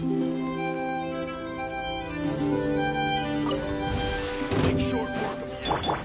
Make short work of you.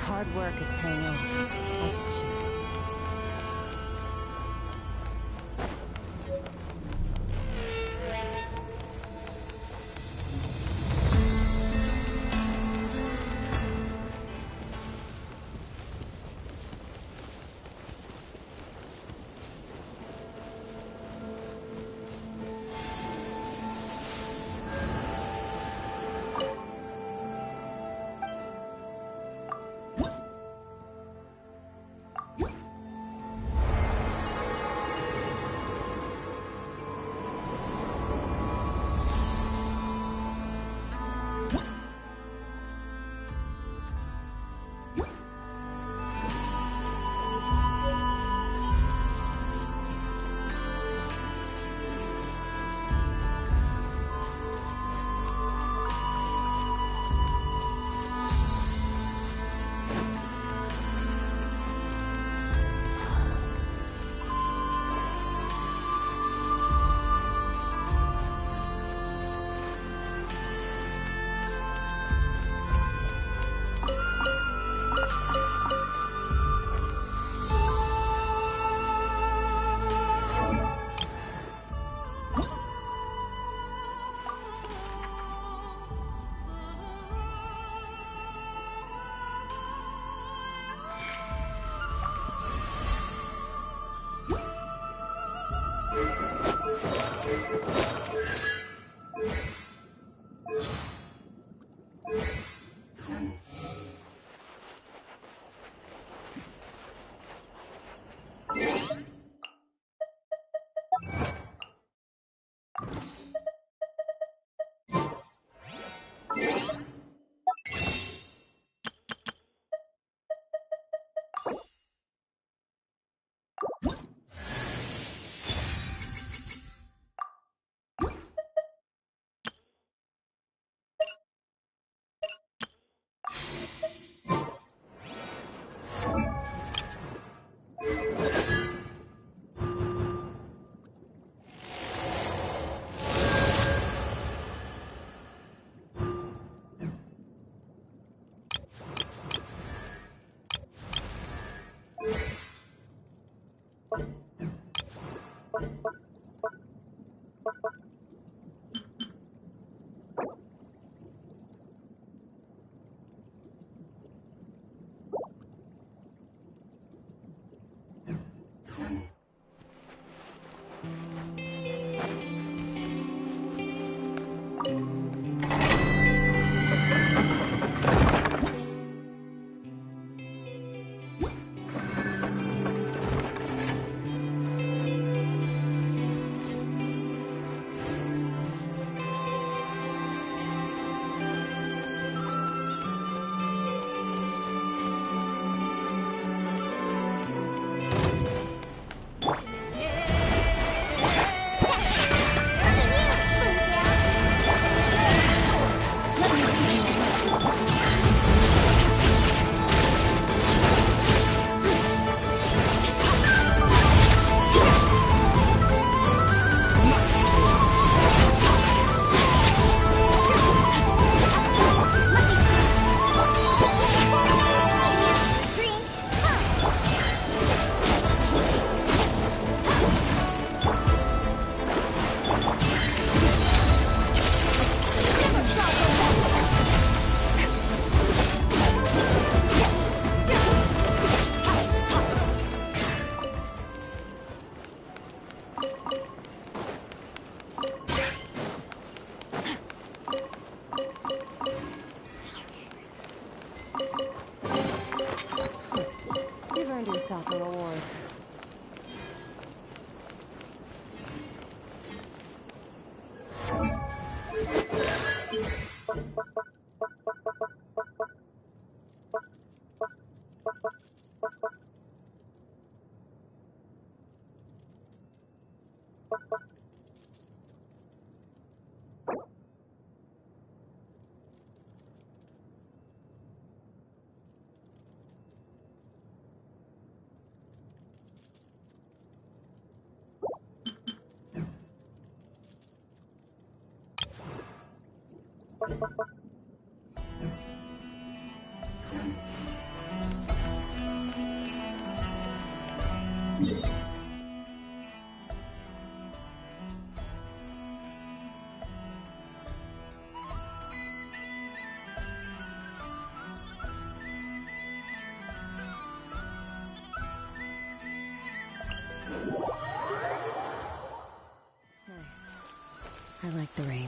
Hard work is paying off, as it should. You You've earned yourself a reward. Nice. I like the rain.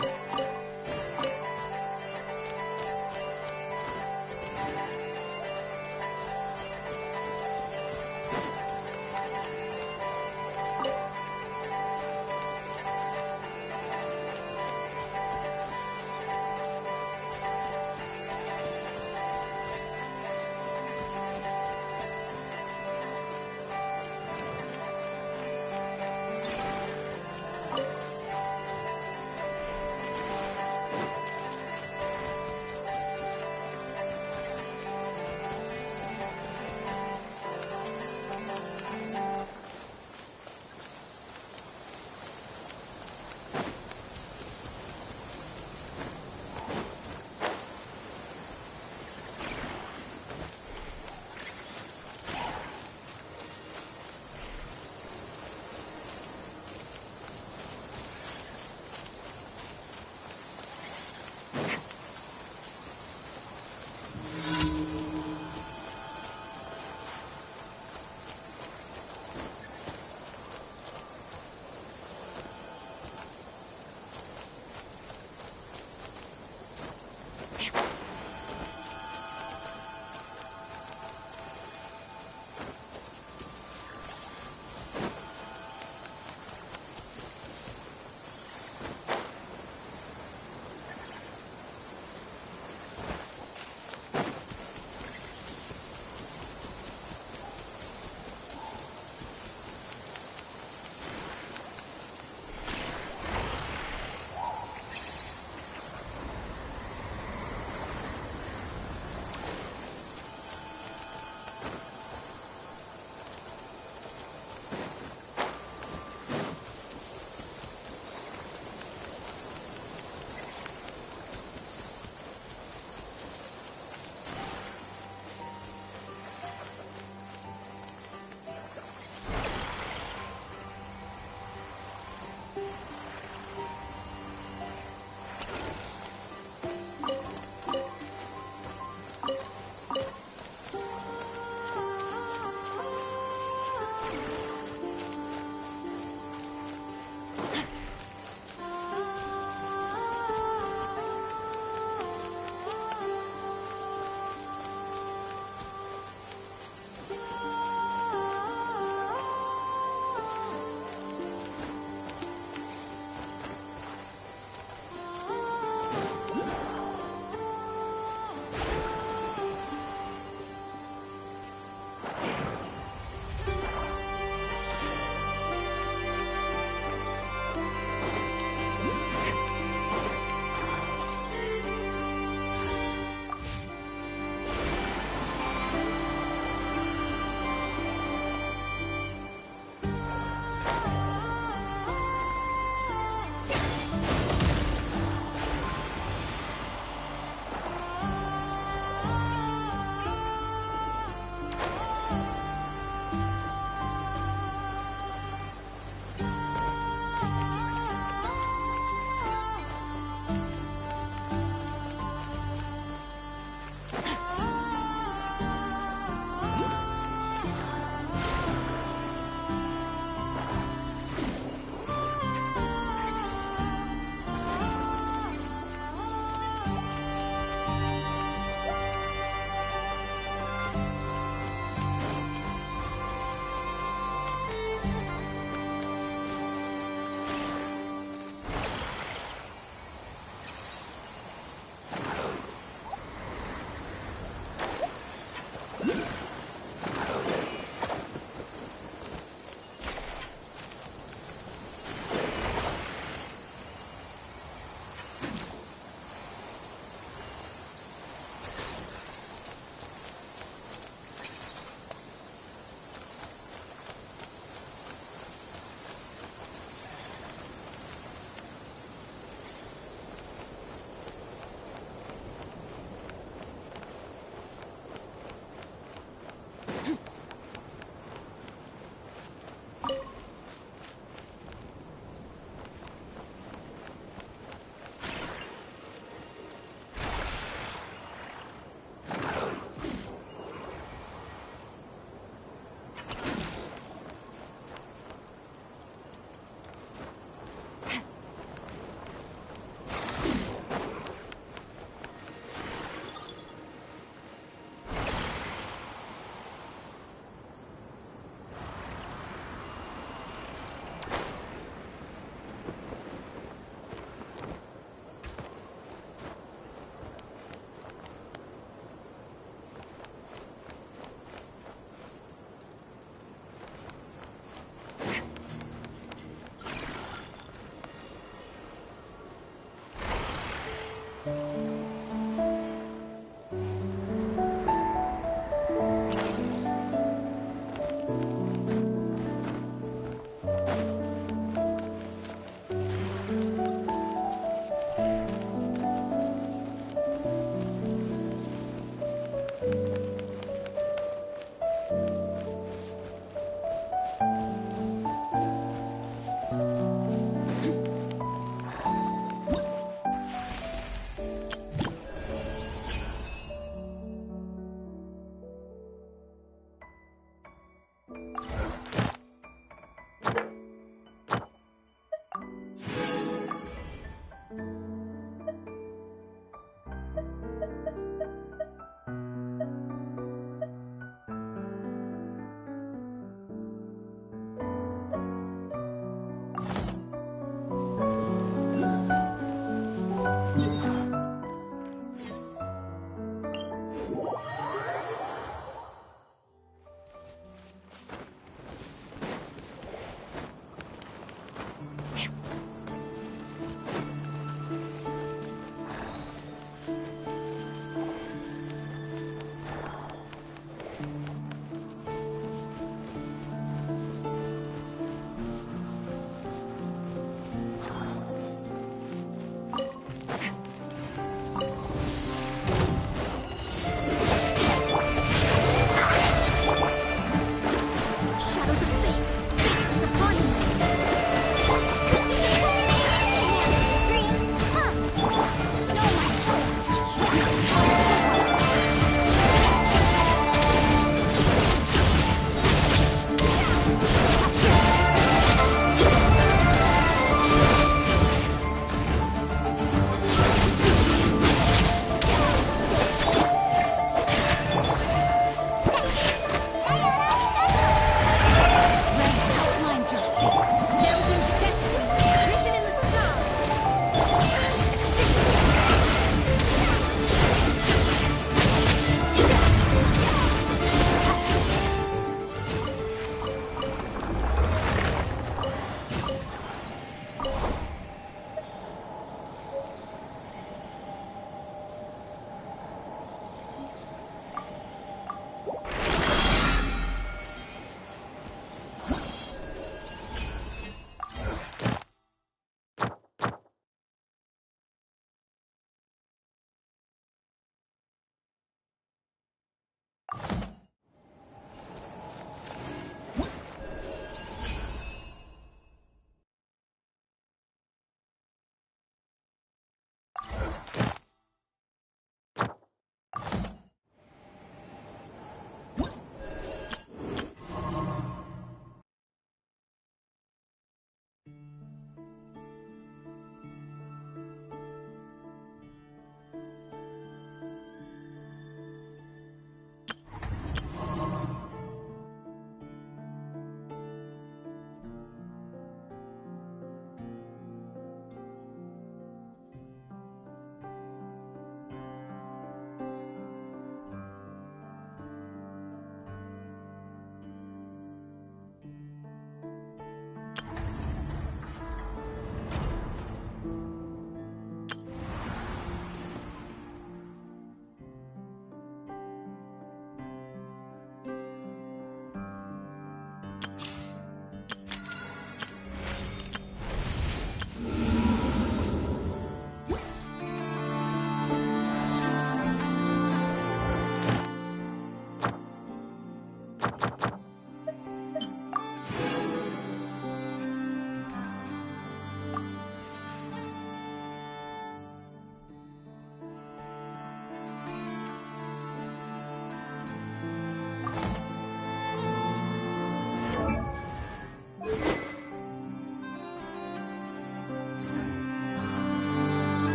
Genshin.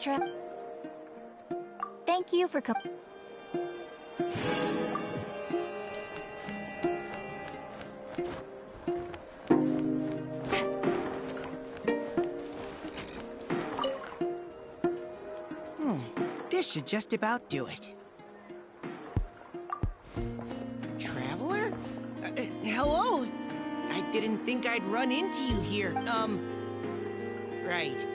trip. Thank you for This should just about do it. Traveler? Hello? I didn't think I'd run into you here. Right.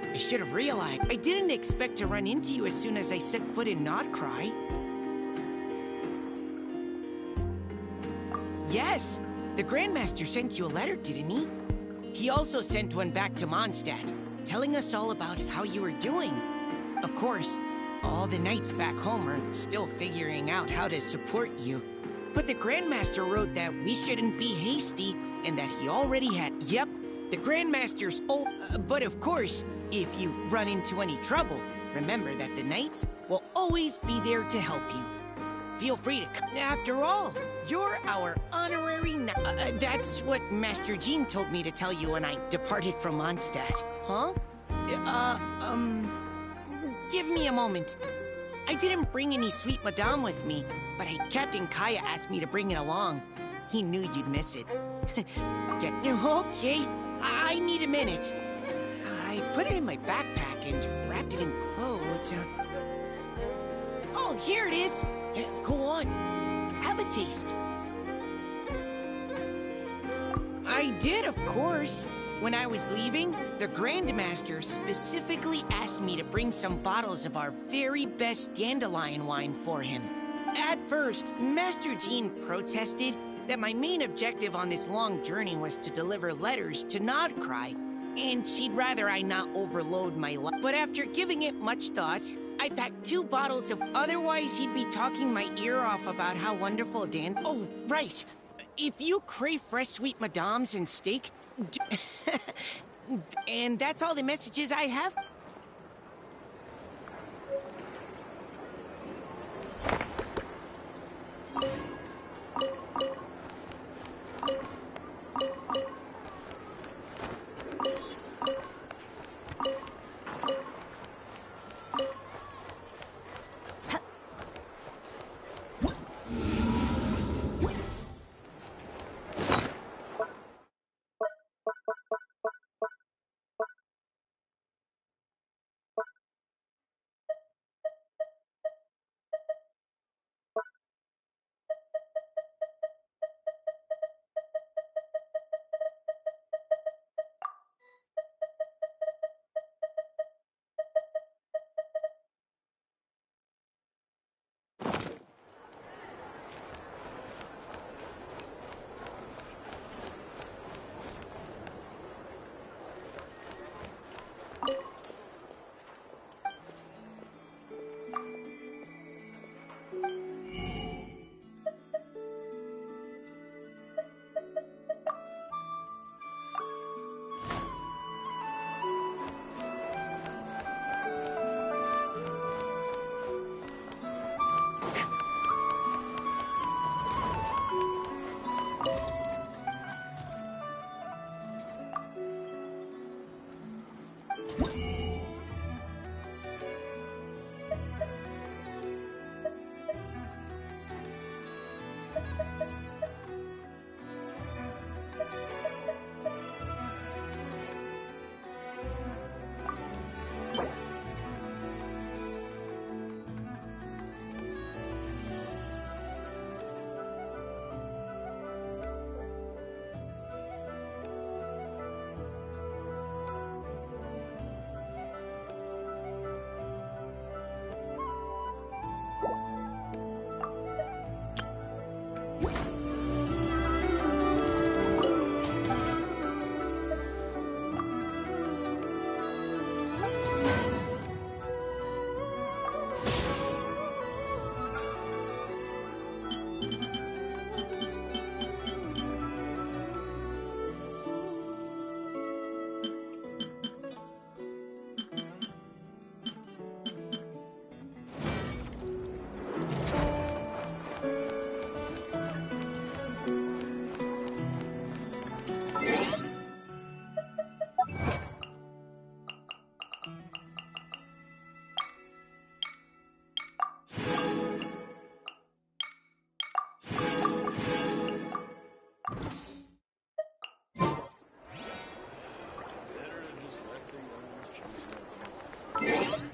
I should have realized. I didn't expect to run into you as soon as I set foot in Notcry. Yes, the Grandmaster sent you a letter, didn't he? He also sent one back to Mondstadt, telling us all about how you were doing. Of course, all the knights back home are still figuring out how to support you. But the Grandmaster wrote that we shouldn't be hasty and that he already had... Yep, the Grandmaster's old... but of course, if you run into any trouble, remember that the knights will always be there to help you. Feel free to come. After all, you're our honorary that's what Master Jean told me to tell you when I departed from Mondstadt. Huh? Give me a moment. I didn't bring any sweet madame with me, but Captain Kaya asked me to bring it along. He knew you'd miss it. Okay, I need a minute. I put it in my backpack and wrapped it in clothes. Oh, here it is. Go on. Have a taste. I did, of course. When I was leaving, the Grandmaster specifically asked me to bring some bottles of our very best dandelion wine for him. At first, Master Jean protested that my main objective on this long journey was to deliver letters to Nodcry, and she'd rather I not overload my life. But after giving it much thought, I packed 2 bottles of... Otherwise, he'd be talking my ear off about how wonderful Oh, right. If you crave fresh sweet madames and steak... and that's all the messages I have. Better to just let the youngins choose their own.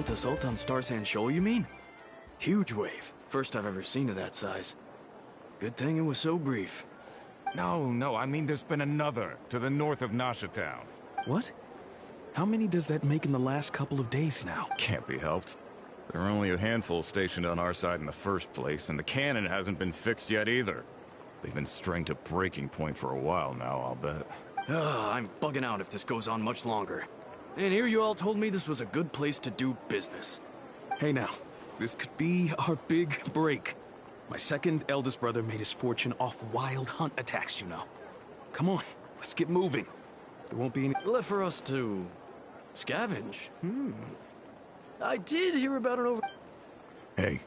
hunt assault on Star Sand Shoal, you mean? Huge wave. First I've ever seen of that size. Good thing it was so brief. No, I mean there's been another to the north of Nasha Town. What? How many does that make in the last couple of days now? Can't be helped. There are only a handful stationed on our side in the first place, and the cannon hasn't been fixed yet either. They've been strained to breaking point for a while now, I'll bet. I'm bugging out if this goes on much longer. And here you all told me this was a good place to do business. Hey now, this could be our big break. My second eldest brother made his fortune off wild hunt attacks, you know. Come on, let's get moving. There won't be any left for us to scavenge. I did hear about it over... Hey.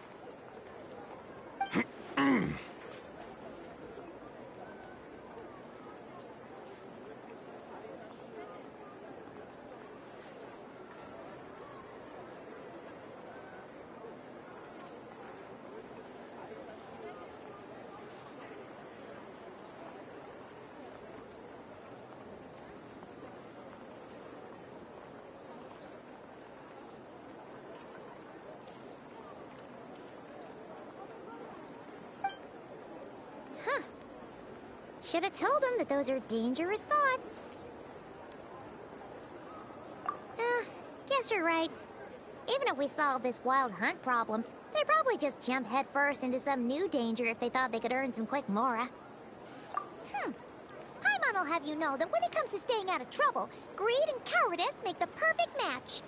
Should have told him that those are dangerous thoughts. Guess you're right. Even if we solve this wild hunt problem, they'd probably just jump headfirst into some new danger if they thought they could earn some quick mora. Paimon will have you know that when it comes to staying out of trouble, greed and cowardice make the perfect match.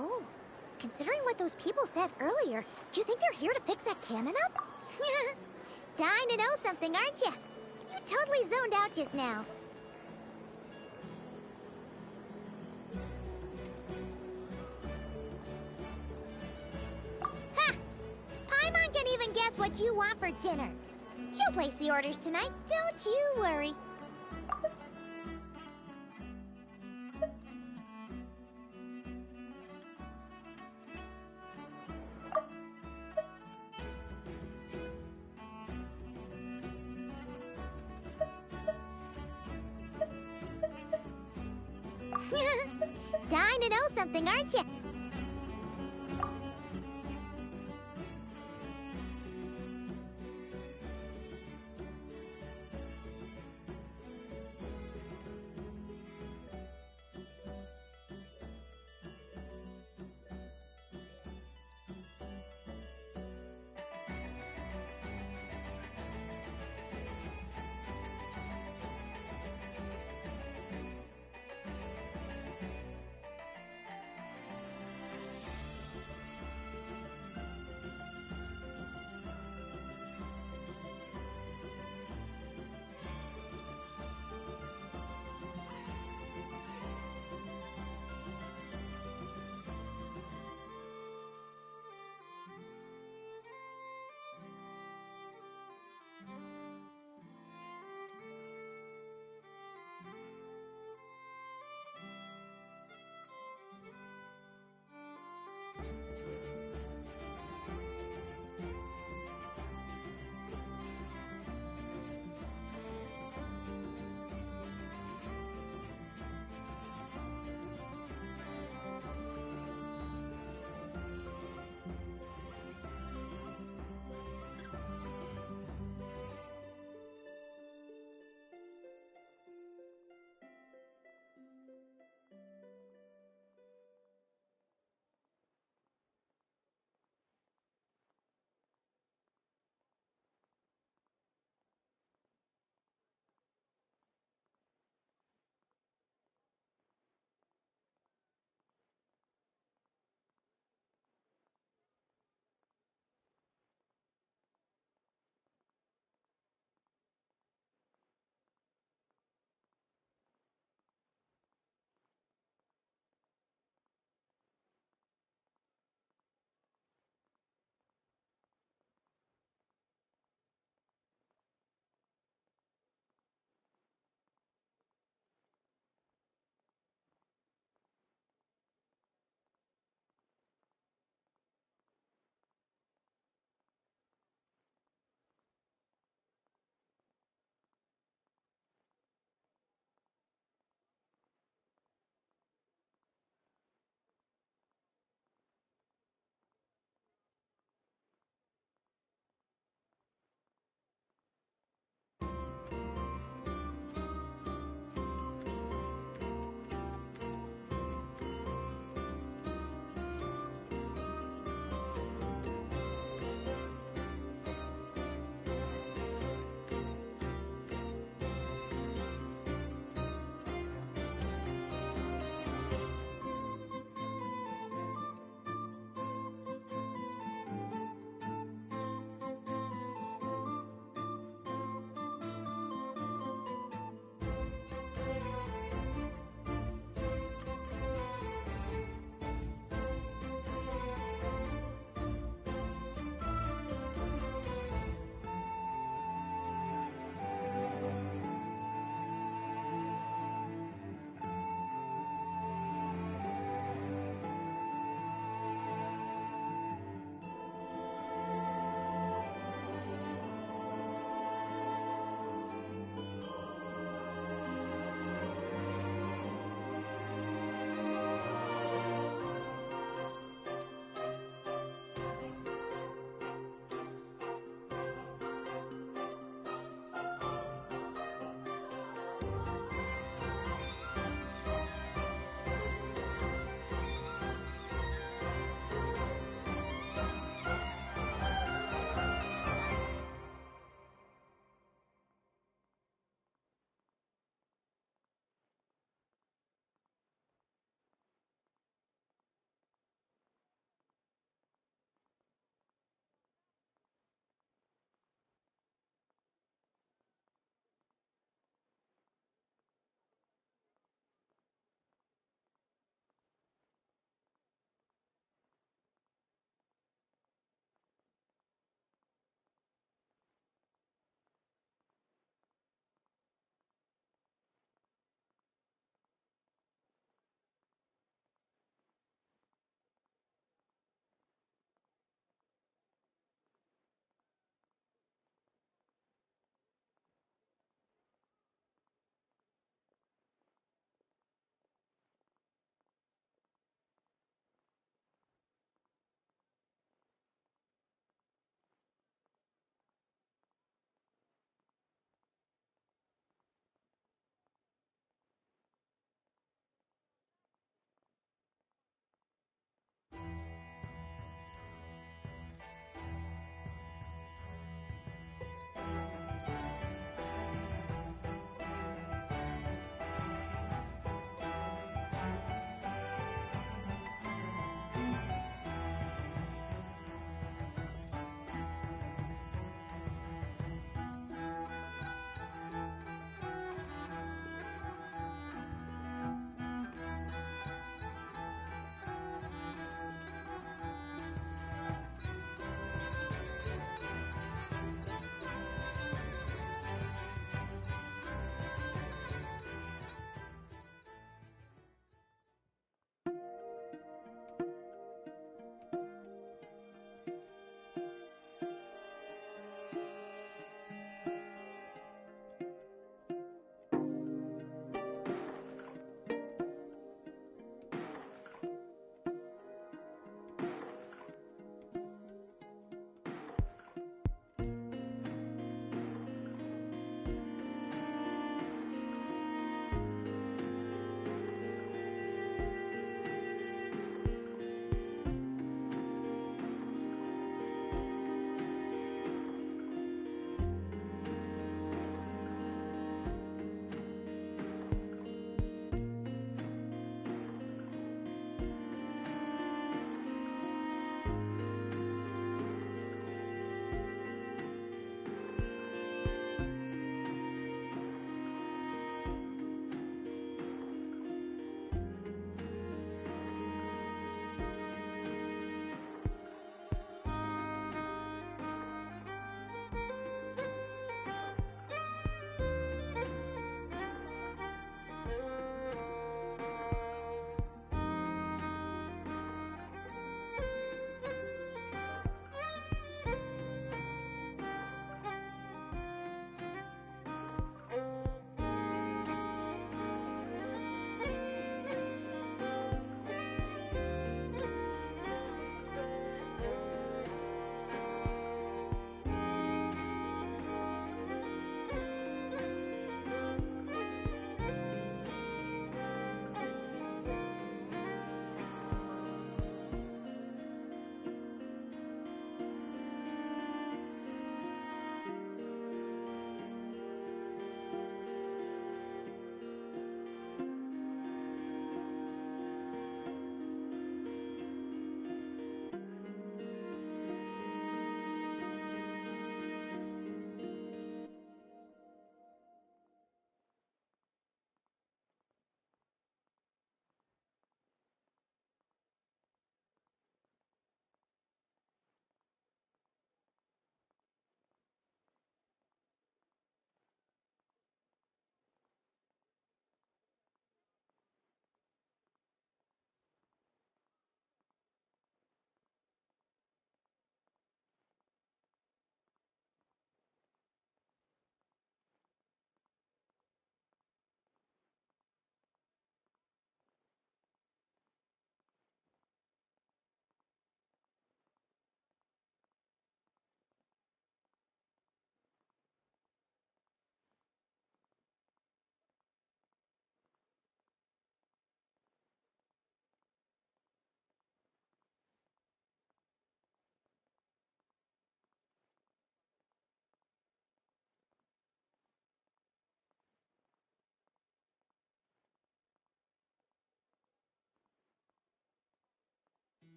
Oh, considering what those people said earlier, do you think they're here to fix that cannon up? Dying to know something, aren't you? You totally zoned out just now. Ha! Paimon can even guess what you want for dinner. She'll place the orders tonight, don't you worry. Dying to know something, aren't you?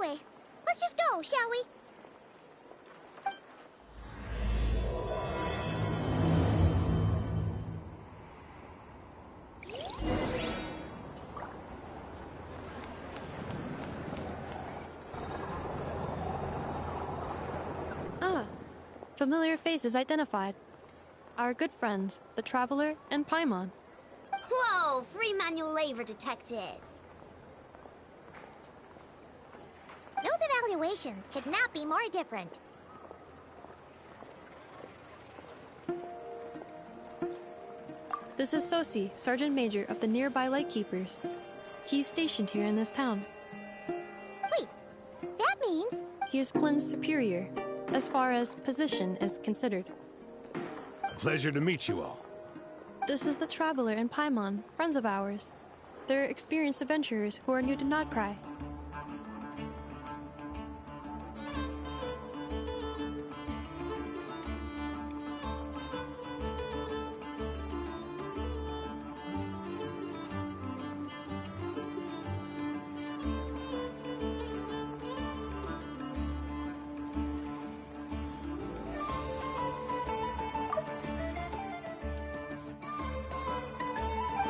Anyway, let's just go, shall we? Ah, familiar faces identified. Our good friends, the Traveler and Paimon. Whoa, free manual labor detected. Those evaluations could not be more different. This is Sosi, Sergeant Major of the nearby Lightkeepers. He's stationed here in this town. Wait, that means... He is Flynn's superior, as far as position is considered. Pleasure to meet you all. This is the Traveler and Paimon, friends of ours. They're experienced adventurers who are new to Notcry.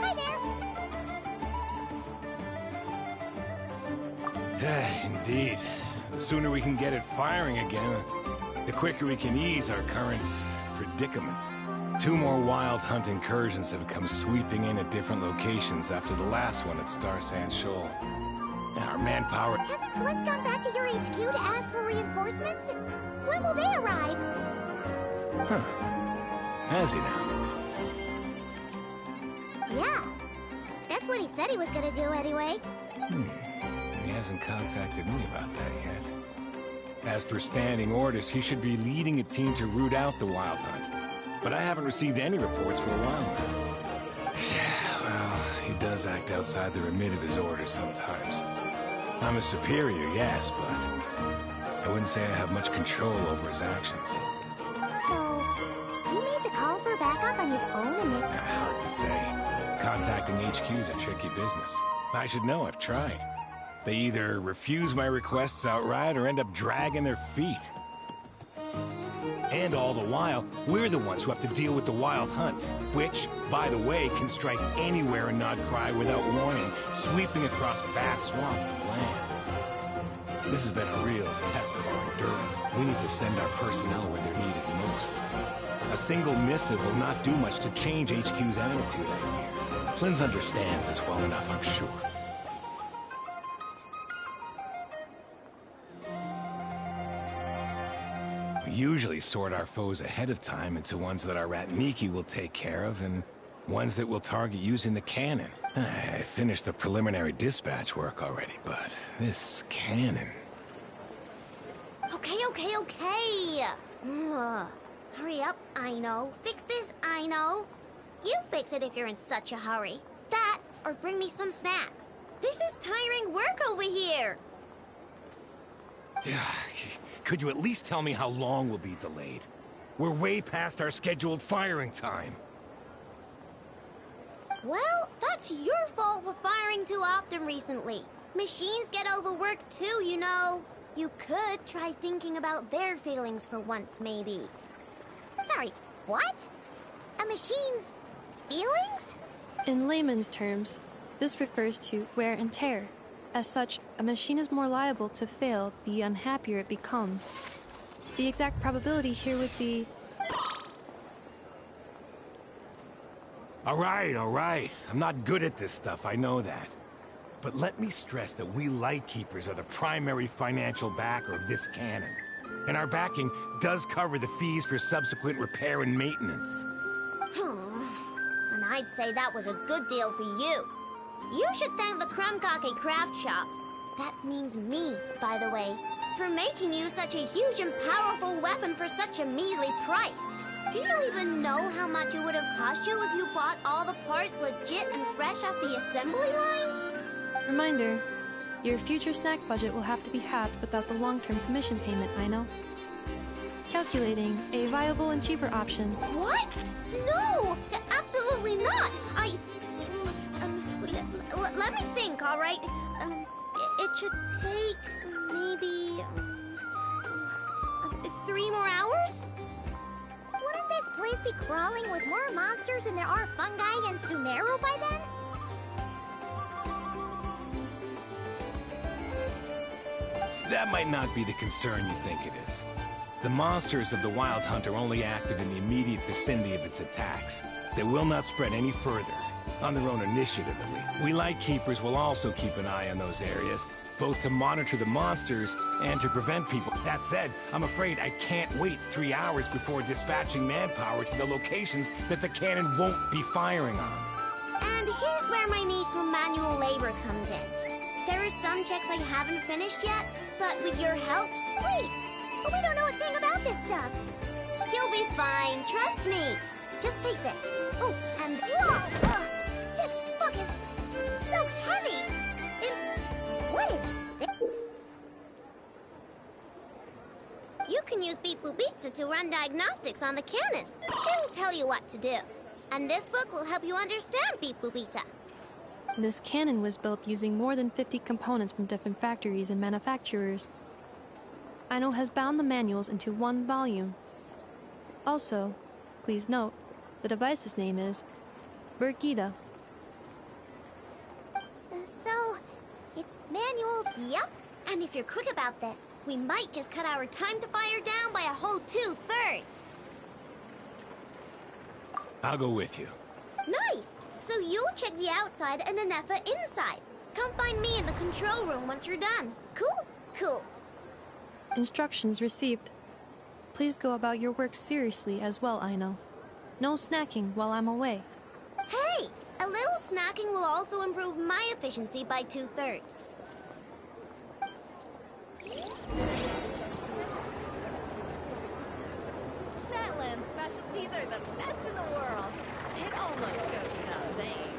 Hi there! Indeed. The sooner we can get it firing again, the quicker we can ease our current predicament. 2 more wild hunt incursions have come sweeping in at different locations after the last one at Star Sand Shoal. Our manpower... Hasn't Flint's gone back to your HQ to ask for reinforcements? When will they arrive? Huh. Has he now? Yeah. That's what he said he was gonna do anyway. He hasn't contacted me about that yet. As per standing orders, he should be leading a team to root out the wild hunt. But I haven't received any reports for a while now. Well, he does act outside the remit of his orders sometimes. I'm a superior, yes, but I wouldn't say I have much control over his actions. So, he made the call for backup on his own and it... Hard to say. Contacting HQ is a tricky business. I should know, I've tried. They either refuse my requests outright or end up dragging their feet. And all the while, we're the ones who have to deal with the wild hunt, which, by the way, can strike anywhere in Notcry without warning, sweeping across vast swaths of land. This has been a real test of our endurance. We need to send our personnel where they're needed most. A single missive will not do much to change HQ's attitude, I fear. Flynn's understands this well enough, I'm sure. We usually sort our foes ahead of time into ones that our Ratniki will take care of, and ones that we'll target using the cannon. I finished the preliminary dispatch work already, but this cannon... Okay. Hurry up, I know. Fix this, I know. You fix it if you're in such a hurry. That, or bring me some snacks. This is tiring work over here. Could you at least tell me how long we'll be delayed? We're way past our scheduled firing time. Well, that's your fault for firing too often recently. Machines get overworked too, you know. You could try thinking about their feelings for once, maybe. Sorry, what? A machine's feelings? In layman's terms, this refers to wear and tear. As such, a machine is more liable to fail the unhappier it becomes. The exact probability here would be... All right. I'm not good at this stuff, I know that. But let me stress that we Lightkeepers are the primary financial backer of this cannon. And our backing does cover the fees for subsequent repair and maintenance. And I'd say that was a good deal for you. You should thank the Krumkake Craft Shop. That means me, by the way, for making you such a huge and powerful weapon for such a measly price. Do you even know how much it would have cost you if you bought all the parts legit and fresh off the assembly line? Reminder, your future snack budget will have to be halved without the long-term commission payment, I know. Calculating a viable and cheaper option. What? No! Absolutely not! Let me think, all right? It should take 3 more hours? Wouldn't this place be crawling with more monsters than there are fungi and Sumeru by then? That might not be the concern you think it is. The monsters of the Wild Hunt are only active in the immediate vicinity of its attacks. They will not spread any further, on their own initiative at least. We Light Keepers will also keep an eye on those areas, both to monitor the monsters and to prevent people. That said, I'm afraid I can't wait 3 hours before dispatching manpower to the locations that the cannon won't be firing on. And here's where my need for manual labor comes in. There are some checks I haven't finished yet, but with your help... Wait! But we don't know a thing about this stuff! You'll be fine, trust me! Just take this. Oh, and... Whoa! Ugh, this book is so heavy! What is this? You can use Beep Boop Pizza to run diagnostics on the cannon. It'll tell you what to do. And this book will help you understand Beep Boop Pizza. This cannon was built using more than 50 components from different factories and manufacturers. Aino has bound the manuals into one volume. Also, please note, the device's name is Birgitta. So, it's manual, yep. And if you're quick about this, we might just cut our time to fire down by a whole 2/3. I'll go with you. Nice! So you'll check the outside and Anefa inside. Come find me in the control room once you're done. Cool? Cool. Instructions received. Please go about your work seriously as well, Aino. No snacking while I'm away. Hey! A little snacking will also improve my efficiency by 2/3. Natland specialties are the best in the world. It almost goes without saying.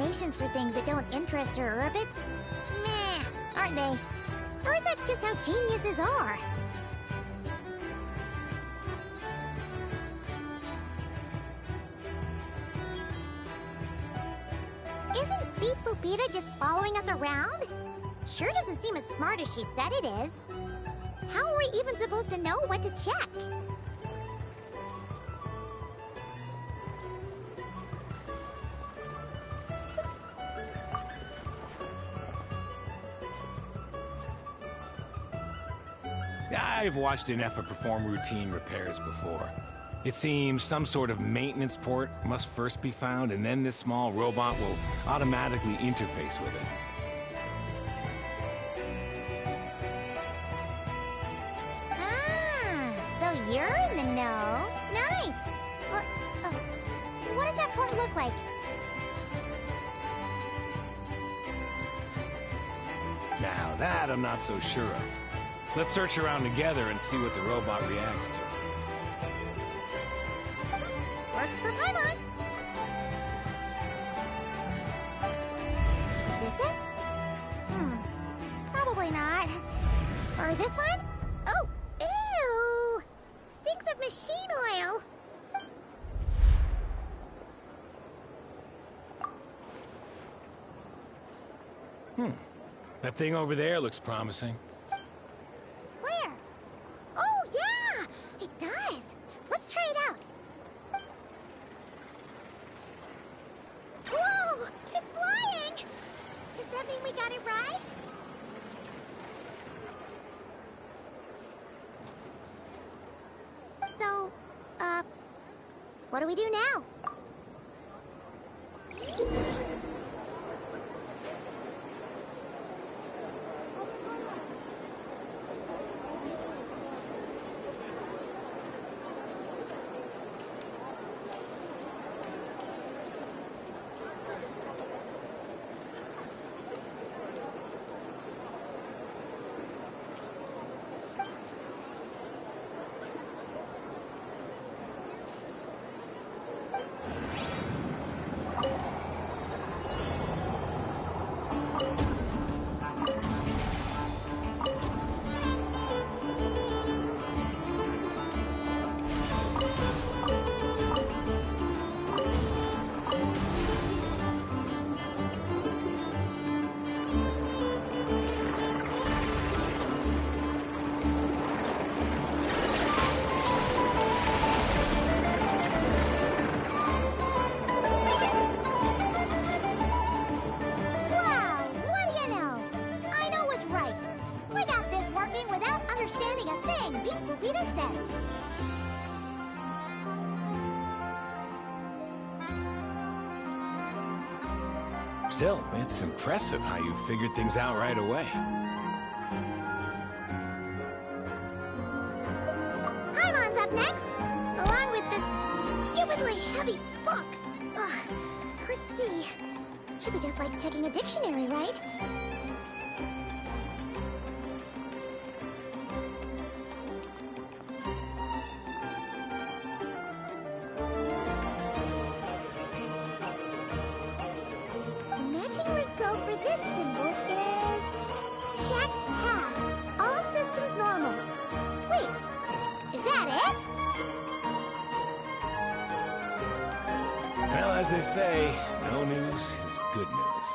explanations for things that don't interest her are a bit meh, aren't they? Or is that just how geniuses are? Isn't Beep Boopita just following us around? Sure doesn't seem as smart as she said it is. How are we even supposed to know what to check? I've watched an Effa perform routine repairs before. It seems some sort of maintenance port must first be found, and then this small robot will automatically interface with it. Ah, so you're in the know. Nice. What does that port look like? Now that I'm not so sure of. Let's search around together and see what the robot reacts to. Works for Paimon. Is this it? Probably not. Or this one? Oh, ew! Stinks of machine oil. That thing over there looks promising. Where? Oh, yeah! It does. Let's try it out. Whoa! It's flying! Does that mean we got it right? So, what do we do now? Still, it's impressive how you figured things out right away. Paimon's up next, along with this stupidly heavy book. Ugh. Let's see. Should be just like checking a dictionary, right? Result for this symbol is check pass. All systems normal. Wait, is that it? Well, as they say, no news is good news.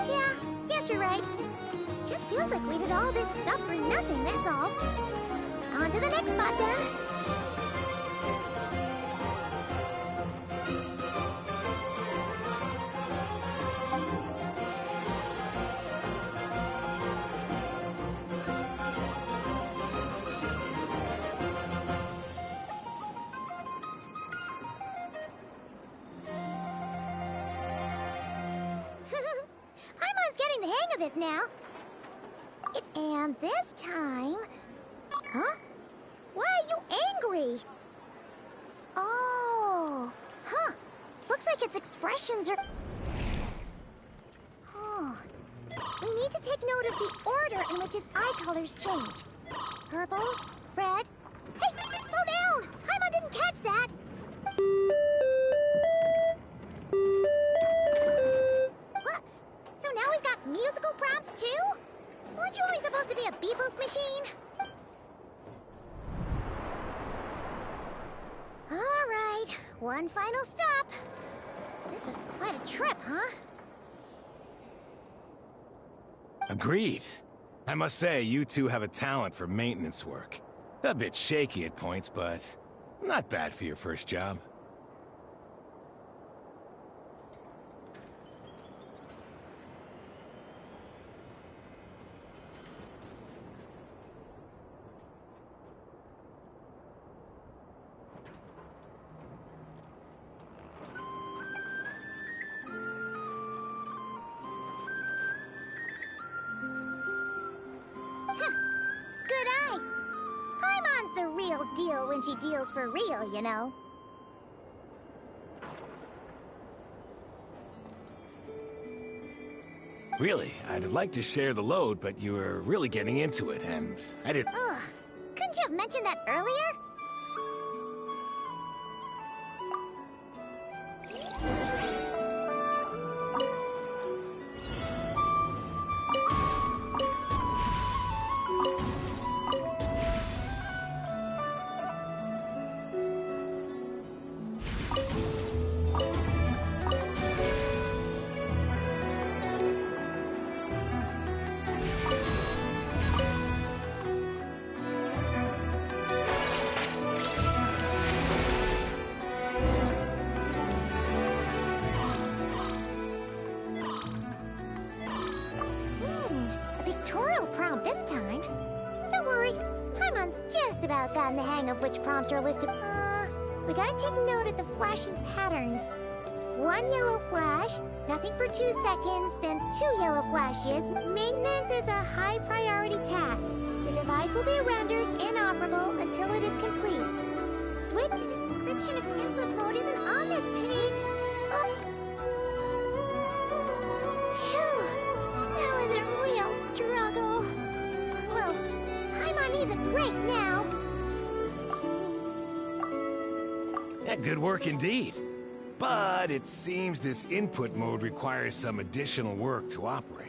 Yeah, guess you're right. Just feels like we did all this stuff for nothing, that's all. On to the next spot then. Paimon's getting the hang of this now. And this time... Huh? Why are you angry? Oh... Huh. Looks like its expressions are... Huh. We need to take note of the order in which its eye colors change. Purple, red, Hey, slow down! Paimon didn't catch that! What? So now we've got musical prompts too? Weren't you only supposed to be a beep-boop machine? Alright, one final stop. This was quite a trip, huh? Agreed. I must say, you two have a talent for maintenance work. A bit shaky at points, but not bad for your first job. Good eye. Paimon's the real deal when she deals for real, you know. Really, I'd have liked to share the load, but you were really getting into it, and I didn't... Ugh. Couldn't you have mentioned that earlier? A pictorial prompt this time. Don't worry, Paimon's just about gotten the hang of which prompts are listed. We gotta take note of the flashing patterns. One yellow flash, nothing for 2 seconds, then 2 yellow flashes. Maintenance is a high priority task. The device will be rendered inoperable until it is complete. Switch, the description of input mode isn't on this page. Oh. Phew. That was a real struggle. Well, Paimon needs a break now. Yeah, good work indeed. But it seems this input mode requires some additional work to operate.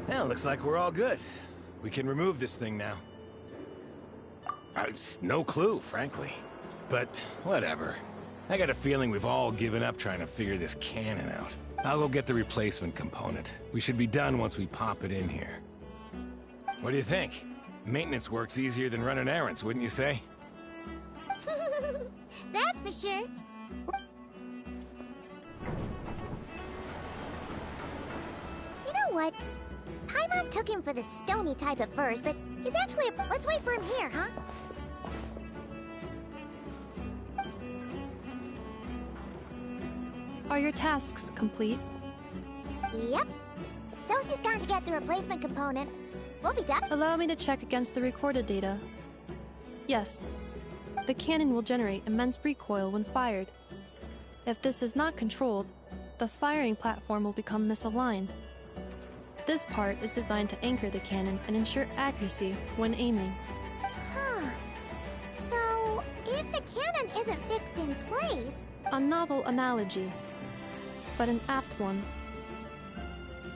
Well, looks like we're all good. We can remove this thing now. No clue, frankly. But whatever. I got a feeling we've all given up trying to figure this cannon out. I'll go get the replacement component. We should be done once we pop it in here. What do you think? Maintenance work's easier than running errands, wouldn't you say? That's for sure. You know what? Paimon took him for the stony type at first, but he's actually a... Let's wait for him here, huh? Are your tasks complete? Yep. Sosie's gone to get the replacement component. We'll be done. Allow me to check against the recorded data. Yes. The cannon will generate immense recoil when fired. If this is not controlled, the firing platform will become misaligned. This part is designed to anchor the cannon and ensure accuracy when aiming. Huh. So, if the cannon isn't fixed in place... A novel analogy, but an apt one.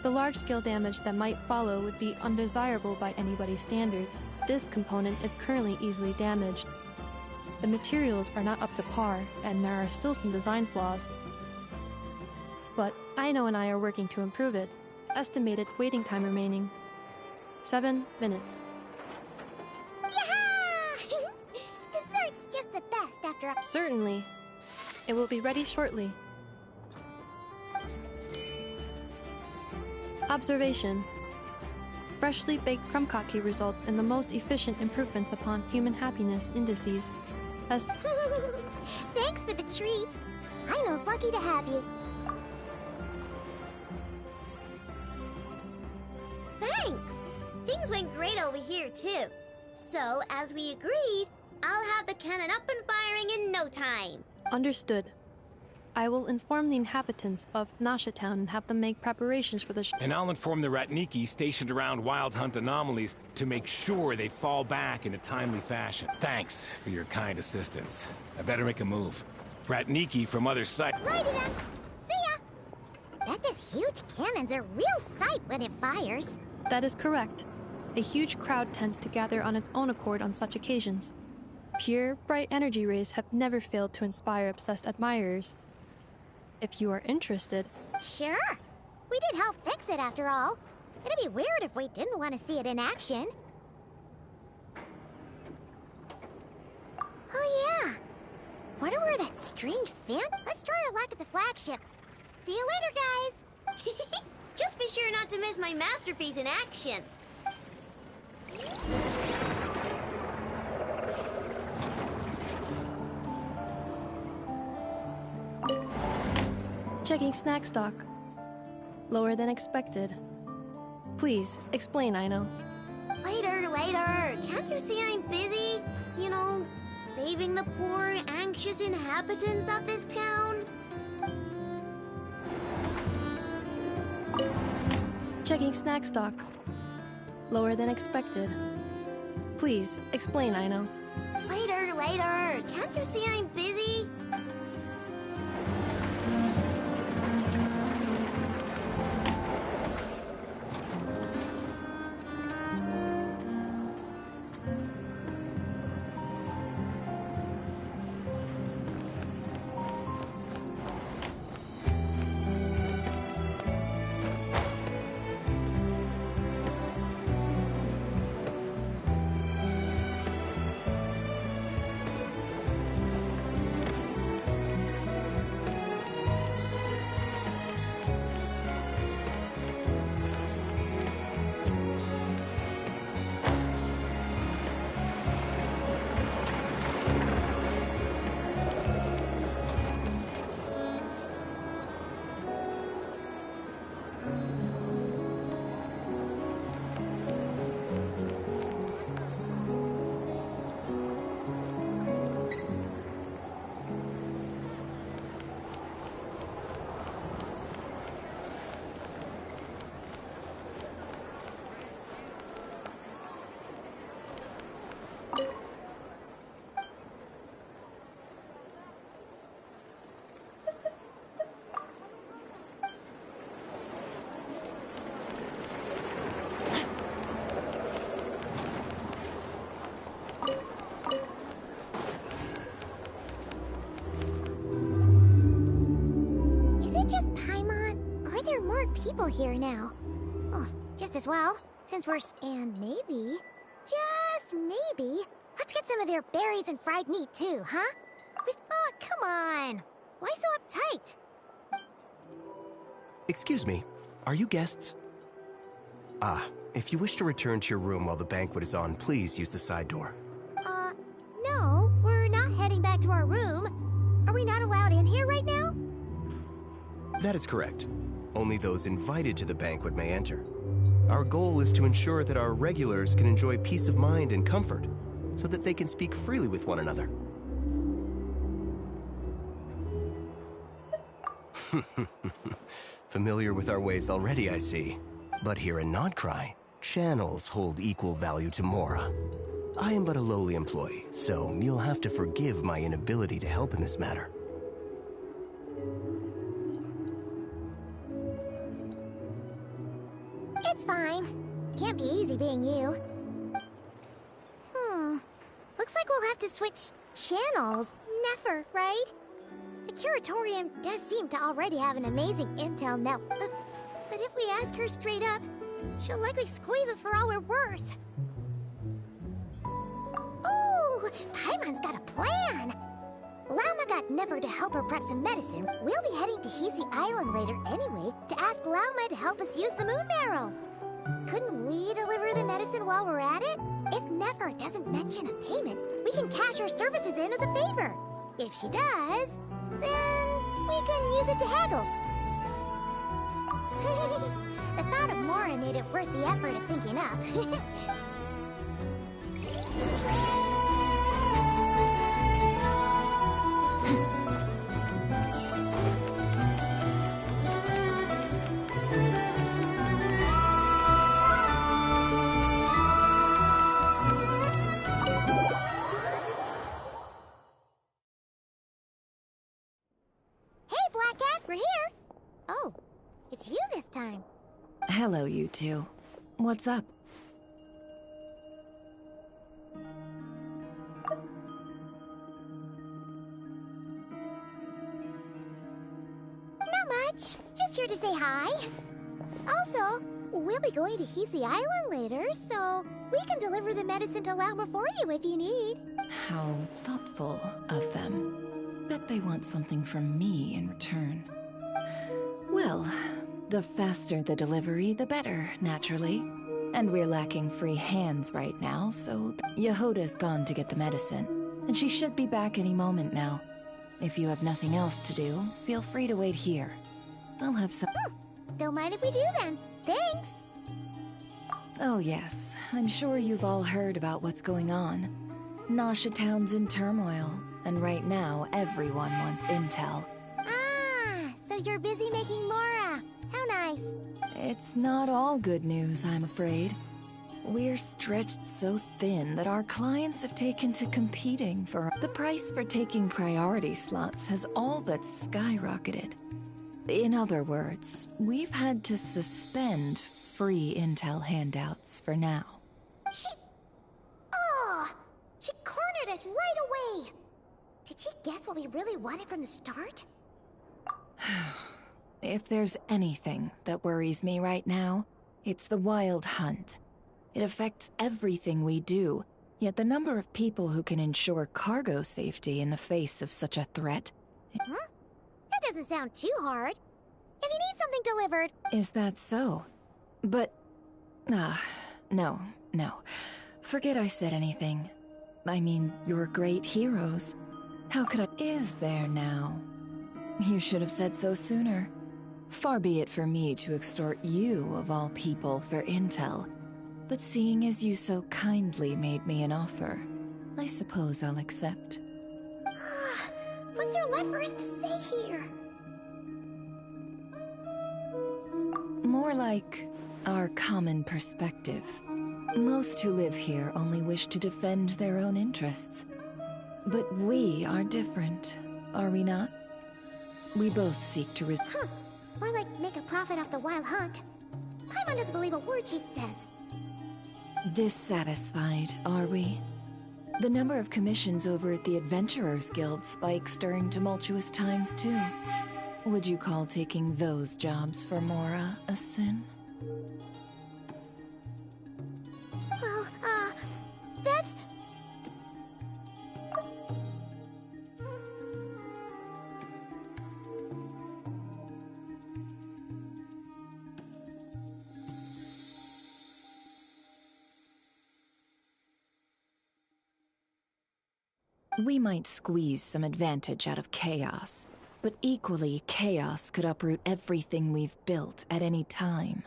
The large-scale damage that might follow would be undesirable by anybody's standards. This component is currently easily damaged. The materials are not up to par, and there are still some design flaws. But Aino and I are working to improve it. Estimated waiting time remaining: 7 minutes. Yeah! Dessert's just the best after a... Certainly. It will be ready shortly. Observation. Freshly baked krumkake results in the most efficient improvements upon human happiness indices. As Thanks for the treat. Aino's lucky to have you. Thanks! Things went great over here, too. So, as we agreed, I'll have the cannon up and firing in no time. Understood. I will inform the inhabitants of Nasha Town and have them make preparations for the And I'll inform the Ratniki stationed around Wild Hunt anomalies to make sure they fall back in a timely fashion. Thanks for your kind assistance. I better make a move. Ratniki from other side. Righty then. See ya! Bet this huge cannon's a real sight when it fires. That is correct. A huge crowd tends to gather on its own accord on such occasions. Pure, bright energy rays have never failed to inspire obsessed admirers. If you are interested... Sure. We did help fix it after all. It'd be weird if we didn't want to see it in action. Oh yeah. Wonder where that strange fan... Let's try our luck at the flagship. See you later, guys. Just be sure not to miss my masterpiece in action. Checking snack stock. Lower than expected. Please, explain, Aino. Later. Can't you see I'm busy? You know, saving the poor, anxious inhabitants of this town? Checking snack stock. Lower than expected. Please, explain, Aino. Later. Can't you see I'm busy? People here now. Oh, just as well, since we're... And maybe, just maybe, let's get some of their berries and fried meat too, huh? Oh, come on. Why so uptight? Excuse me, are you guests? If you wish to return to your room while the banquet is on, please use the side door. No, we're not heading back to our room. Are we not allowed in here right now? That is correct. Only those invited to the banquet may enter. Our goal is to ensure that our regulars can enjoy peace of mind and comfort, so that they can speak freely with one another. Familiar with our ways already, I see. But here in Nodcry, channels hold equal value to Mora. I am but a lowly employee, so you'll have to forgive my inability to help in this matter. It's fine. Can't be easy being you. Looks like we'll have to switch channels. Never, right? The Curatorium does seem to already have an amazing intel network. But if we ask her straight up, she'll likely squeeze us for all we're worth. Ooh! Paimon's got a plan! Lauma got Never to help her prep some medicine. We'll be heading to Hisi Island later anyway to ask Lauma to help us use the moon marrow. Couldn't we deliver the medicine while we're at it? If Never doesn't mention a payment, we can cash her services in as a favor. If she does, then we can use it to haggle. The thought of Mora made it worth the effort of thinking up. We're here! Oh, it's you this time. Hello, you two. What's up? Not much. Just here to say hi. Also, we'll be going to Hisi Island later, so we can deliver the medicine to Lauma for you if you need. How thoughtful of them. Bet they want something from me in return. Well, the faster the delivery, the better, naturally. And we're lacking free hands right now, so Yehoda's gone to get the medicine, and she should be back any moment now. If you have nothing else to do, feel free to wait here. I'll have some... Don't mind if we do then. Thanks! Oh yes, I'm sure you've all heard about what's going on. Nasha Town's in turmoil, and right now everyone wants intel. So you're busy making Mora. How nice. It's not all good news, I'm afraid. We're stretched so thin that our clients have taken to competing for... The price for taking priority slots has all but skyrocketed. In other words, we've had to suspend free intel handouts for now. She cornered us right away! Did she guess what we really wanted from the start? If there's anything that worries me right now, it's the Wild Hunt. It affects everything we do, yet the number of people who can ensure cargo safety in the face of such a threat... Huh? That doesn't sound too hard. If you need something delivered... Is that so? But... no. Forget I said anything. I mean, you're great heroes. How could I... Is there now? You should have said so sooner. Far be it for me to extort you, of all people, for intel. But seeing as you so kindly made me an offer, I suppose I'll accept. What's there left for us to say here? More like our common perspective. Most who live here only wish to defend their own interests. But we are different, are we not? We both seek to Or like make a profit off the Wild Hunt. Paimon doesn't believe a word she says. Dissatisfied, are we? The number of commissions over at the Adventurers Guild spikes during tumultuous times, too. Would you call taking those jobs for Mora a sin? Well, that's... We might squeeze some advantage out of chaos, but equally, chaos could uproot everything we've built at any time.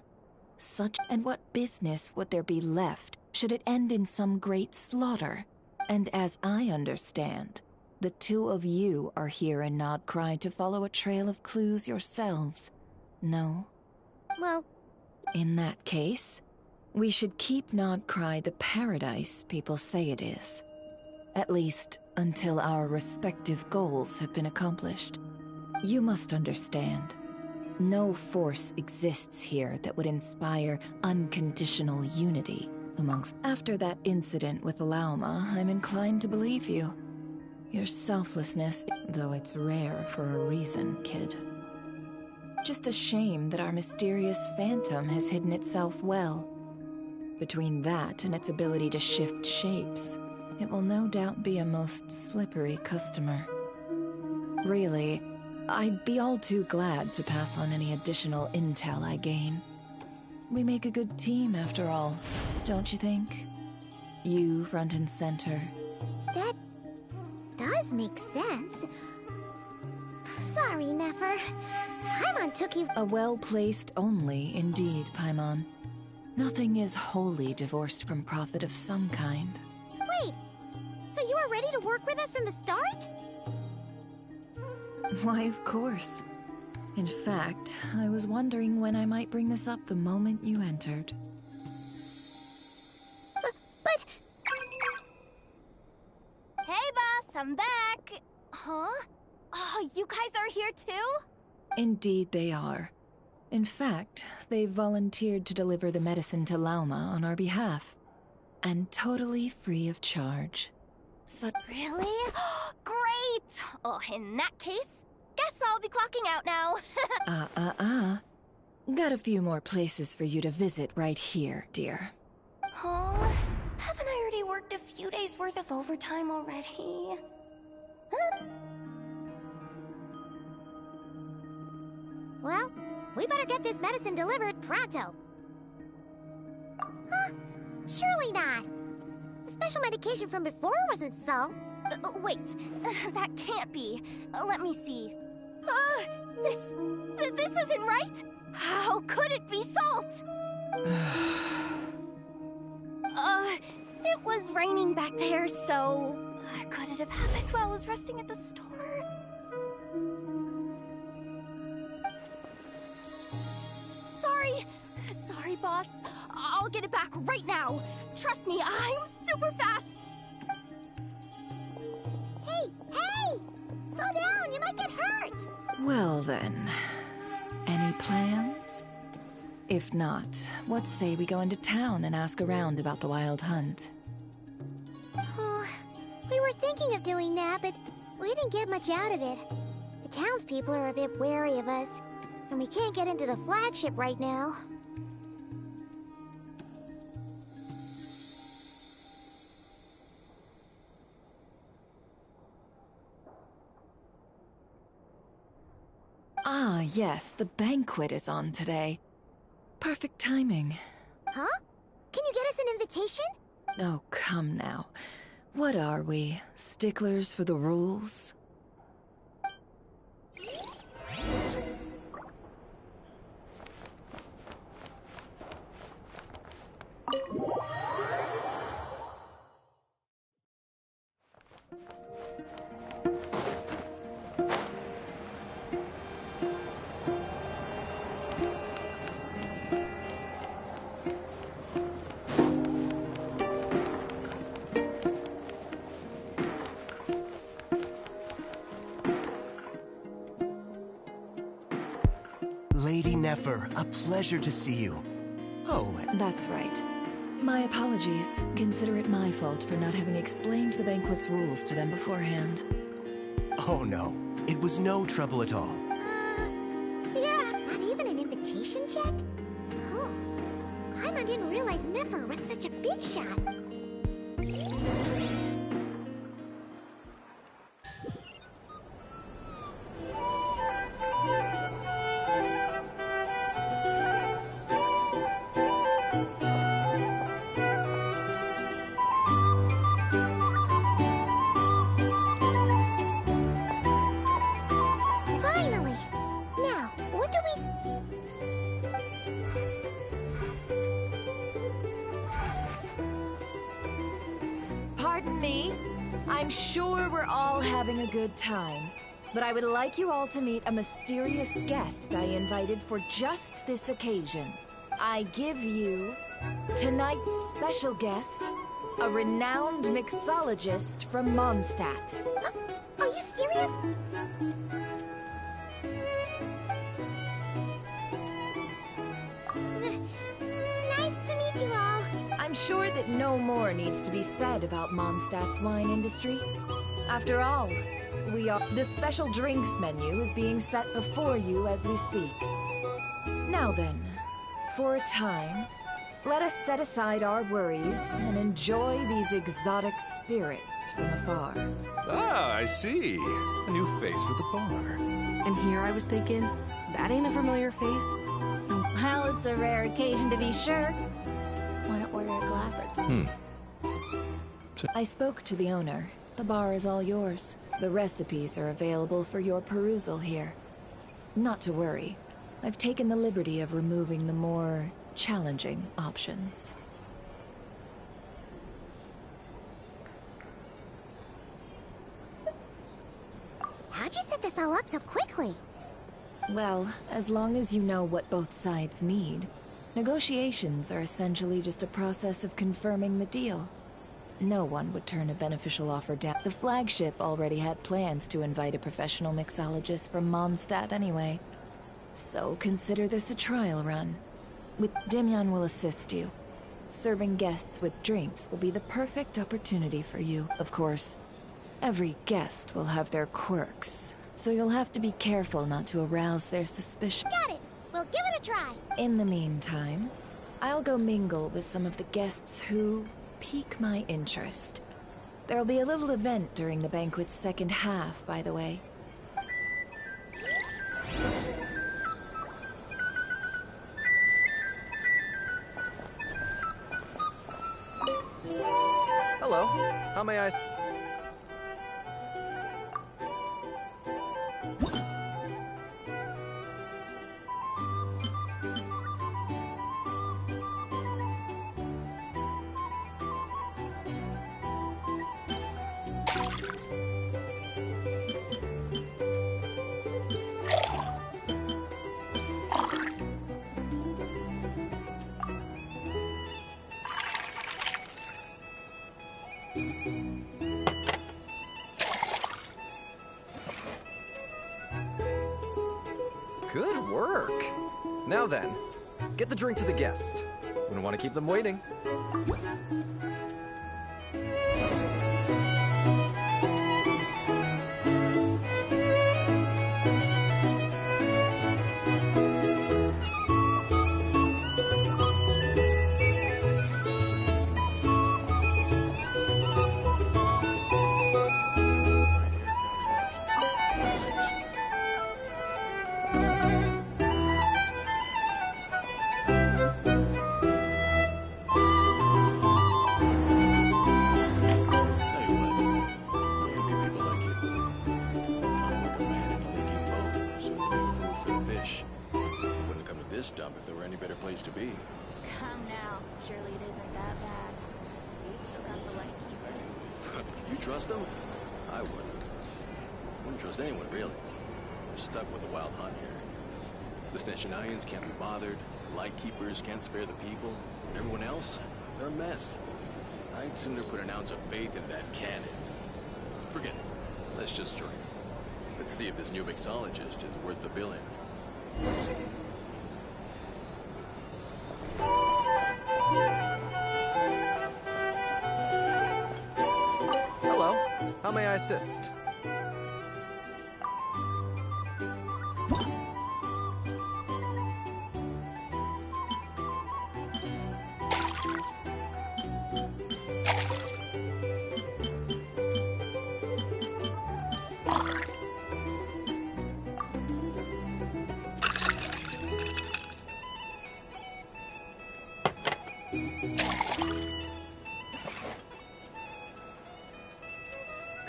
And what business would there be left should it end in some great slaughter? And as I understand, the two of you are here in Nodcry to follow a trail of clues yourselves. No? Well, In that case, we should keep Nodcry the paradise people say it is. At least, until our respective goals have been accomplished. You must understand, no force exists here that would inspire unconditional unity amongst... After that incident with Lauma, I'm inclined to believe you. Your selflessness, though it's rare for a reason, kid. Just a shame that our mysterious phantom has hidden itself well. Between that and its ability to shift shapes, it will no doubt be a most slippery customer. Really, I'd be all too glad to pass on any additional intel I gain. We make a good team, after all, don't you think? You front and center. That does make sense. Sorry, Nefer. Paimon took you... A well-placed only, indeed, Paimon. Nothing is wholly divorced from profit of some kind. Wait, so you were ready to work with us from the start? Why, of course. In fact, I was wondering when I might bring this up the moment you entered. But... Hey, boss, I'm back! Huh? Oh, you guys are here too? Indeed they are. In fact, they've volunteered to deliver the medicine to Lauma on our behalf. And totally free of charge. Really? Great! Oh, in that case, guess I'll be clocking out now. Got a few more places for you to visit right here, dear. Huh? Haven't I already worked a few days' worth of overtime already? Huh? Well, we better get this medicine delivered pronto. Huh? Surely not. The special medication from before wasn't salt. Wait, that can't be. Let me see. This isn't right. How could it be salt? It was raining back there, so could it have happened while I was resting at the store? Sorry, boss. I'll get it back right now. Trust me, I'm super fast. Hey! Slow down, you might get hurt. Well then, any plans? If not, what say we go into town and ask around about the Wild Hunt? We were thinking of doing that, but we didn't get much out of it. The townspeople are a bit wary of us, and we can't get into the flagship right now. Ah, yes, the banquet is on today. Perfect timing. Huh? Can you get us an invitation? Oh, come now. What are we, sticklers for the rules? Lady Nefer, a pleasure to see you. Oh, That's right. My apologies. Consider it my fault for not having explained the banquet's rules to them beforehand. oh no. It was no trouble at all. Yeah. Not even an invitation check? Oh. Paimon didn't realize Nefer was such a big shot. Finally! Now, what do we... Pardon me. I'm sure we're all having a good time. But I would like you all to meet a mysterious guest I invited for just this occasion. I give you tonight's special guest, a renowned mixologist from Mondstadt. Are you serious? Nice to meet you all. I'm sure that no more needs to be said about Mondstadt's wine industry. After all, the special drinks menu is being set before you as we speak. Now then, for a time, let us set aside our worries and enjoy these exotic spirits from afar. Ah, I see. A new face for the bar. And here I was thinking, that ain't a familiar face. Well, it's a rare occasion to be sure. Want to order a glass or two? I spoke to the owner. The bar is all yours. The recipes are available for your perusal here. Not to worry. I've taken the liberty of removing the more challenging options. How'd you set this all up so quickly? Well, as long as you know what both sides need, negotiations are essentially just a process of confirming the deal. No one would turn a beneficial offer down. The flagship already had plans to invite a professional mixologist from Mondstadt anyway. So consider this a trial run. Demyan will assist you. Serving guests with drinks will be the perfect opportunity for you. Of course, every guest will have their quirks, so you'll have to be careful not to arouse their suspicion. Got it. We'll give it a try. In the meantime, I'll go mingle with some of the guests who pique my interest. There'll be a little event during the banquet's second half, by the way. Hello. How may I... Good work. Now then, get the drink to the guest. Wouldn't want to keep them waiting. Dump if there were any better place to be. Come now. Surely it isn't that bad. We've still got the light keepers. You trust them? I wouldn't. Wouldn't trust anyone, really. We're stuck with a wild hunt here. The Sneshanians can't be bothered, the Lightkeepers can't spare the people, and everyone else, they're a mess. I'd sooner put an ounce of faith in that cannon. Forget it. Let's just drink. Let's see if this new mixologist is worth the billing. Hello. How may I assist?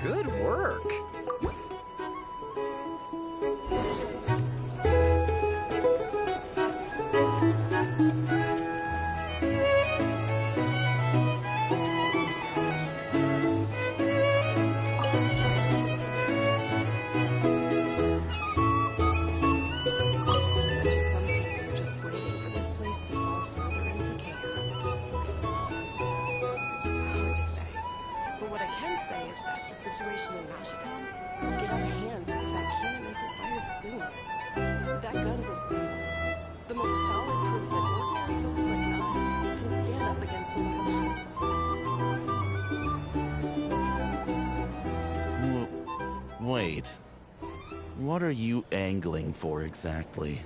Good work. What are you angling for exactly?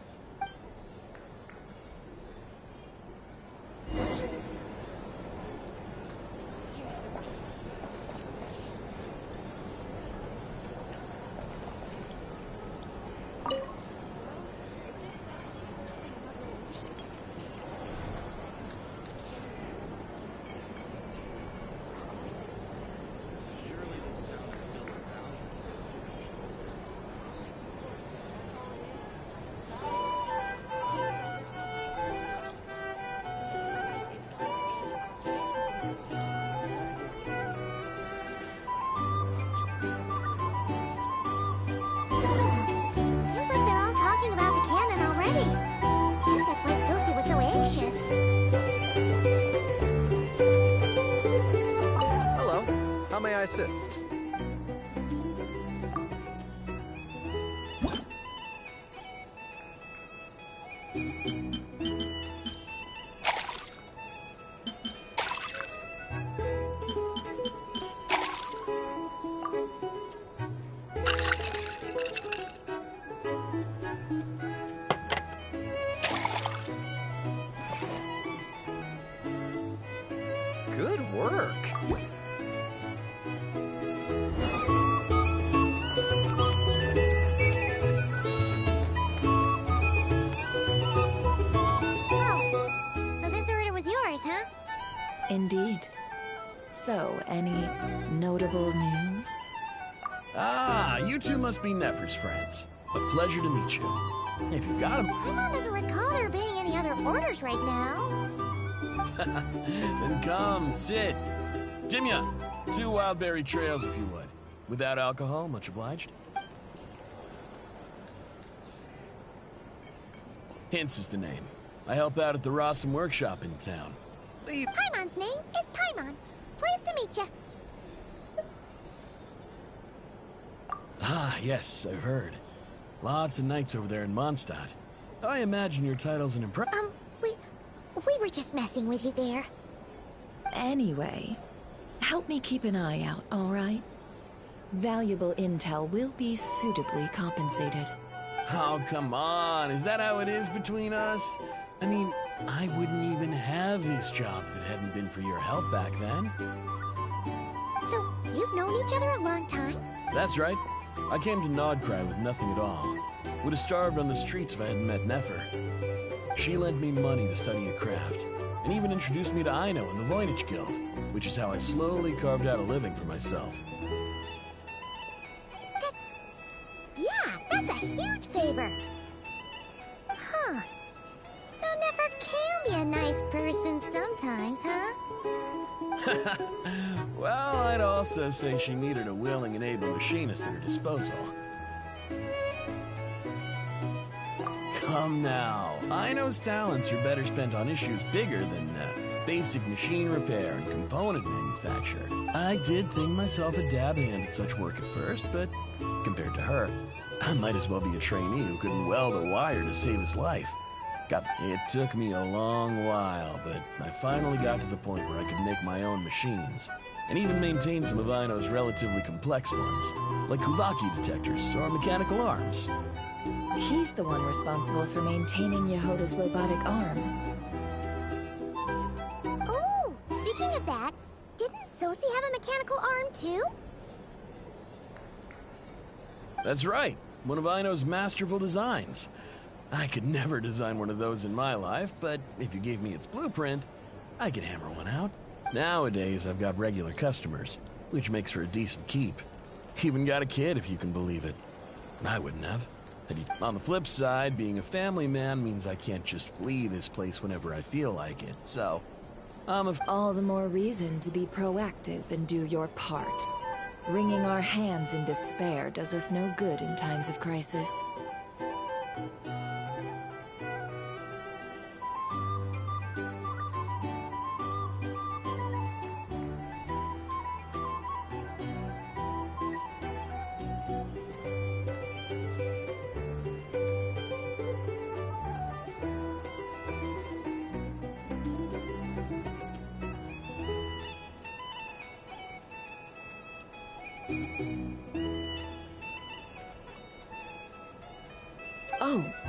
Seems like they're all talking about the cannon already. Guess that's why Sosie was so anxious. Hello. How may I assist? Good work. Oh, so this order was yours, huh? Indeed. So, any notable news? Ah, you two must be Nefer's friends. A pleasure to meet you. If you've got them, Paimon doesn't recall there being any other orders right now. then come, sit. Dimya, 2 wildberry trails if you would. Without alcohol, much obliged. Hints is the name. I help out at the Rossum workshop in town. Paimon's name is Paimon. Pleased to meet you. Ah, yes, I've heard. Lots of knights over there in Mondstadt. I imagine your title's an We were just messing with you there. Anyway, help me keep an eye out, all right? Valuable intel will be suitably compensated. Oh, come on. Is that how it is between us? I mean, I wouldn't even have this job if it hadn't been for your help back then. So, you've known each other a long time? That's right. I came to Nodcry with nothing at all. Would have starved on the streets if I hadn't met Nefer. She lent me money to study a craft, and even introduced me to Aino and the Voynich Guild, which is how I slowly carved out a living for myself. That's a huge favor. Huh. So Nefer can be a nice person sometimes, huh? Well, I'd also say she needed a willing and able machinist at her disposal. Come now. Aino's talents are better spent on issues bigger than basic machine repair and component manufacture. I did think myself a dab hand at such work at first, but compared to her, I might as well be a trainee who couldn't weld a wire to save his life. It took me a long while, but I finally got to the point where I could make my own machines, and even maintain some of Aino's relatively complex ones, like Kuvaki detectors or mechanical arms. He's the one responsible for maintaining Yehoda's robotic arm. Oh, speaking of that, didn't Sosie have a mechanical arm too? That's right, one of Aino's masterful designs. I could never design one of those in my life, but if you gave me its blueprint, I could hammer one out. Nowadays, I've got regular customers, which makes for a decent keep. Even got a kid, if you can believe it. I wouldn't have. On the flip side, being a family man means I can't just flee this place whenever I feel like it, so all the more reason to be proactive and do your part. Wringing our hands in despair does us no good in times of crisis.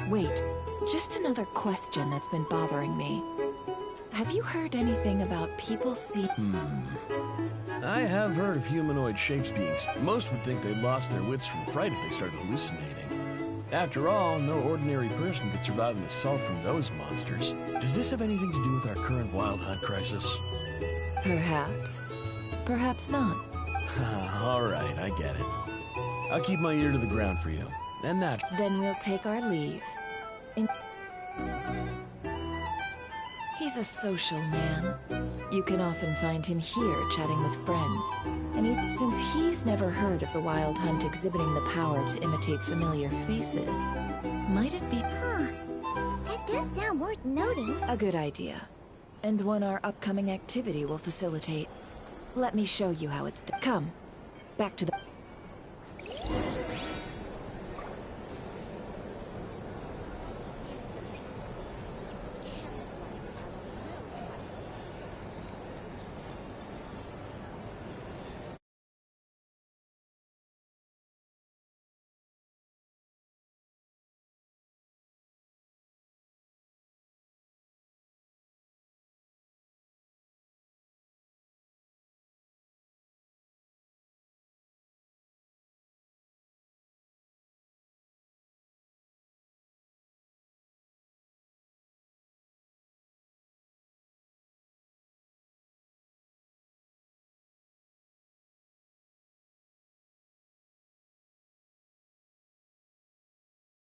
Wait, just another question that's been bothering me. Have you heard anything about people I have heard of humanoid shapes being... Most would think they lost their wits from fright if they started hallucinating. After all, no ordinary person could survive an assault from those monsters. Does this have anything to do with our current wild hunt crisis? Perhaps. Perhaps not. Alright, I get it. I'll keep my ear to the ground for you. And that... Then we'll take our leave. He's a social man. You can often find him here chatting with friends. And since he's never heard of the Wild Hunt exhibiting the power to imitate familiar faces, might it be... Huh. That does sound worth noting. A good idea. And one our upcoming activity will facilitate. Let me show you how it's done. Come, back to the...